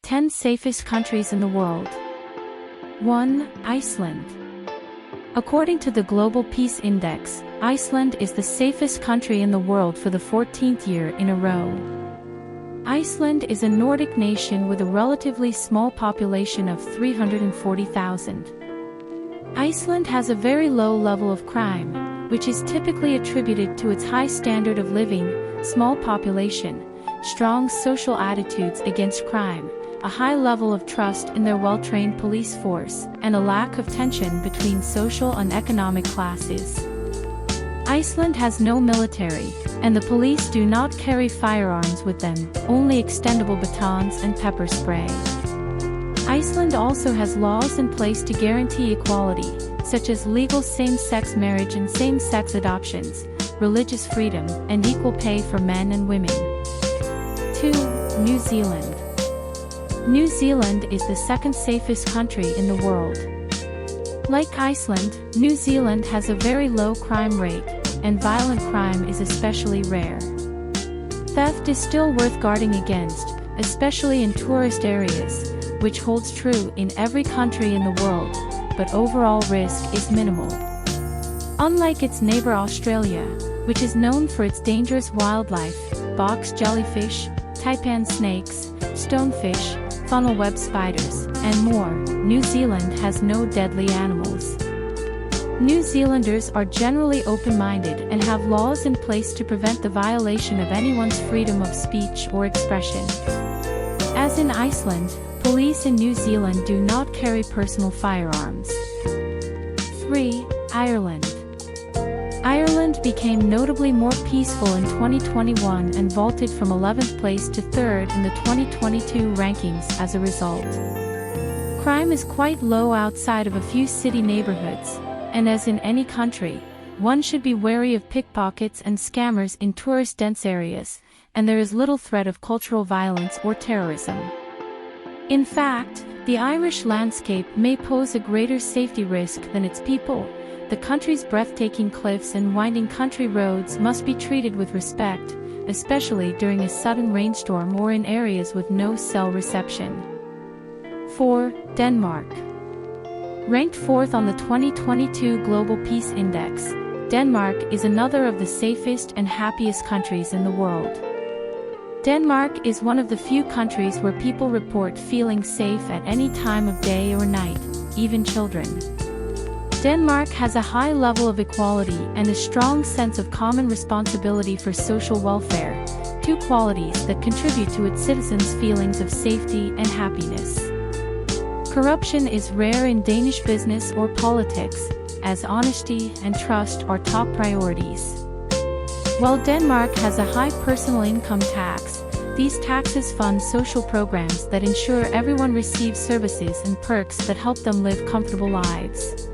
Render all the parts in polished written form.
10 safest countries in the world. 1. Iceland. According to the Global Peace Index, Iceland is the safest country in the world for the 14th year in a row. Iceland is a Nordic nation with a relatively small population of 340,000. Iceland has a very low level of crime, which is typically attributed to its high standard of living, small population, strong social attitudes against crime, a high level of trust in their well-trained police force, and a lack of tension between social and economic classes. Iceland has no military, and the police do not carry firearms with them, only extendable batons and pepper spray. Iceland also has laws in place to guarantee equality, such as legal same-sex marriage and same-sex adoptions, religious freedom, and equal pay for men and women. 2. New Zealand. New Zealand is the second safest country in the world. Like Iceland, New Zealand has a very low crime rate, and violent crime is especially rare. Theft is still worth guarding against, especially in tourist areas, which holds true in every country in the world, but overall risk is minimal. Unlike its neighbor Australia, which is known for its dangerous wildlife, box jellyfish, taipan snakes, stonefish, funnel web spiders, and more, New Zealand has no deadly animals. New Zealanders are generally open-minded and have laws in place to prevent the violation of anyone's freedom of speech or expression. As in Iceland, police in New Zealand do not carry personal firearms. 3. Ireland. Ireland became notably more peaceful in 2021 and vaulted from 11th place to 3rd in the 2022 rankings as a result. Crime is quite low outside of a few city neighborhoods, and as in any country, one should be wary of pickpockets and scammers in tourist-dense areas, and there is little threat of cultural violence or terrorism. In fact, the Irish landscape may pose a greater safety risk than its people. The country's breathtaking cliffs and winding country roads must be treated with respect, especially during a sudden rainstorm or in areas with no cell reception. 4. Denmark. Ranked 4th on the 2022 Global Peace Index, Denmark is another of the safest and happiest countries in the world. Denmark is one of the few countries where people report feeling safe at any time of day or night, even children. Denmark has a high level of equality and a strong sense of common responsibility for social welfare, two qualities that contribute to its citizens' feelings of safety and happiness. Corruption is rare in Danish business or politics, as honesty and trust are top priorities. While Denmark has a high personal income tax, these taxes fund social programs that ensure everyone receives services and perks that help them live comfortable lives.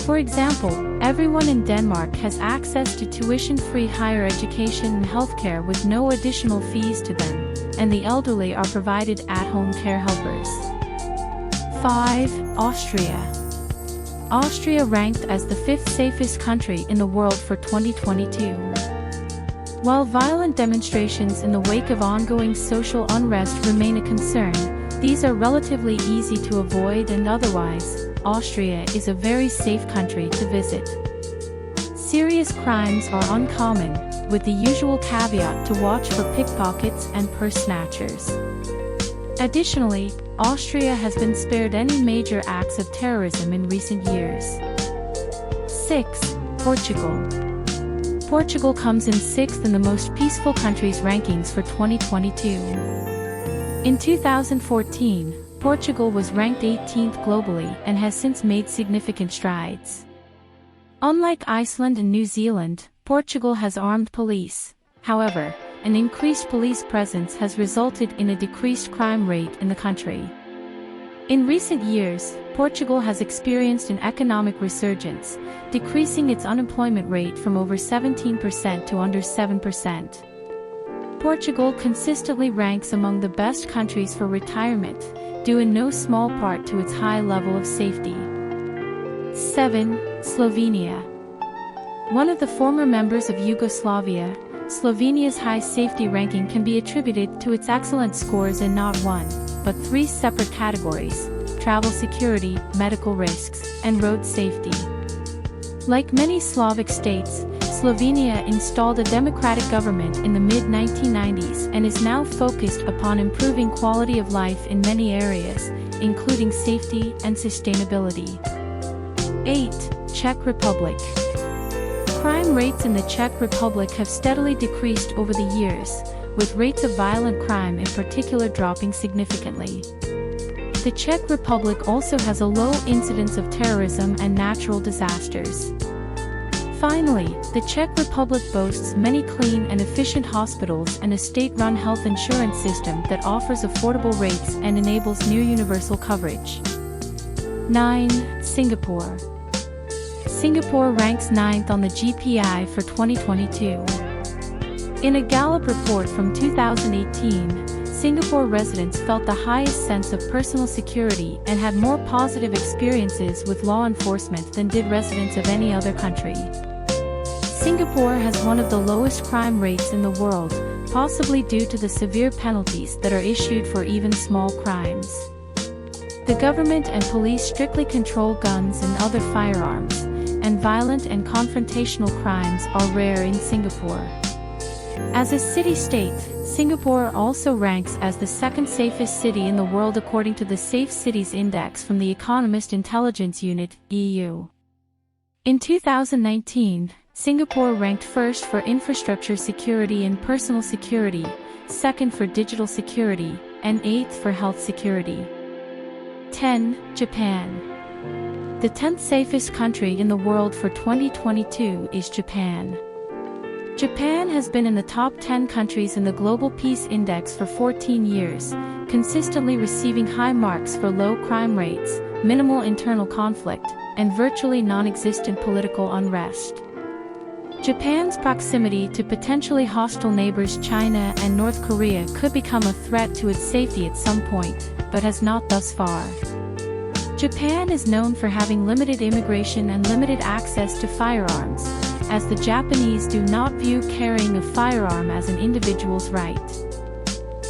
For example, everyone in Denmark has access to tuition-free higher education and healthcare with no additional fees to them, and the elderly are provided at-home care helpers. 5. Austria. Austria ranked as the 5th safest country in the world for 2022. While violent demonstrations in the wake of ongoing social unrest remain a concern, these are relatively easy to avoid, and otherwise, Austria is a very safe country to visit. Serious crimes are uncommon, with the usual caveat to watch for pickpockets and purse snatchers. Additionally, Austria has been spared any major acts of terrorism in recent years. 6. Portugal. Portugal comes in 6th in the most peaceful countries rankings for 2022. In 2014, Portugal was ranked 18th globally and has since made significant strides. Unlike Iceland and New Zealand, Portugal has armed police. However, an increased police presence has resulted in a decreased crime rate in the country. In recent years, Portugal has experienced an economic resurgence, decreasing its unemployment rate from over 17% to under 7%. Portugal consistently ranks among the best countries for retirement, due in no small part to its high level of safety. 7. Slovenia. One of the former members of Yugoslavia, Slovenia's high safety ranking can be attributed to its excellent scores in not one, but 3 separate categories: travel security, medical risks, and road safety. Like many Slavic states, Slovenia installed a democratic government in the mid-1990s and is now focused upon improving quality of life in many areas, including safety and sustainability. 8. Czech Republic. Crime rates in the Czech Republic have steadily decreased over the years, with rates of violent crime in particular dropping significantly. The Czech Republic also has a low incidence of terrorism and natural disasters. Finally, the Czech Republic boasts many clean and efficient hospitals and a state-run health insurance system that offers affordable rates and enables near-universal coverage. 9. Singapore. Singapore ranks 9th on the GPI for 2022. In a Gallup report from 2018, Singapore residents felt the highest sense of personal security and had more positive experiences with law enforcement than did residents of any other country. Singapore has one of the lowest crime rates in the world, possibly due to the severe penalties that are issued for even small crimes. The government and police strictly control guns and other firearms, and violent and confrontational crimes are rare in Singapore. As a city-state, Singapore also ranks as the 2nd safest city in the world according to the Safe Cities Index from the Economist Intelligence Unit, EU. In 2019, Singapore ranked 1st for infrastructure security and personal security, 2nd for digital security, and 8th for health security. 10. Japan. The 10th safest country in the world for 2022 is Japan. Japan has been in the top 10 countries in the Global Peace Index for 14 years, consistently receiving high marks for low crime rates, minimal internal conflict, and virtually non-existent political unrest. Japan's proximity to potentially hostile neighbors China and North Korea could become a threat to its safety at some point, but has not thus far. Japan is known for having limited immigration and limited access to firearms, as the Japanese do not view carrying a firearm as an individual's right.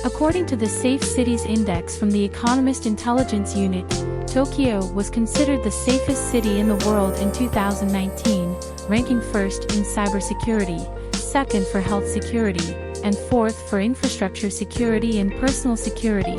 According to the Safe Cities Index from the Economist Intelligence Unit, Tokyo was considered the safest city in the world in 2019, ranking 1st in cybersecurity, 2nd for health security, and 4th for infrastructure security and personal security.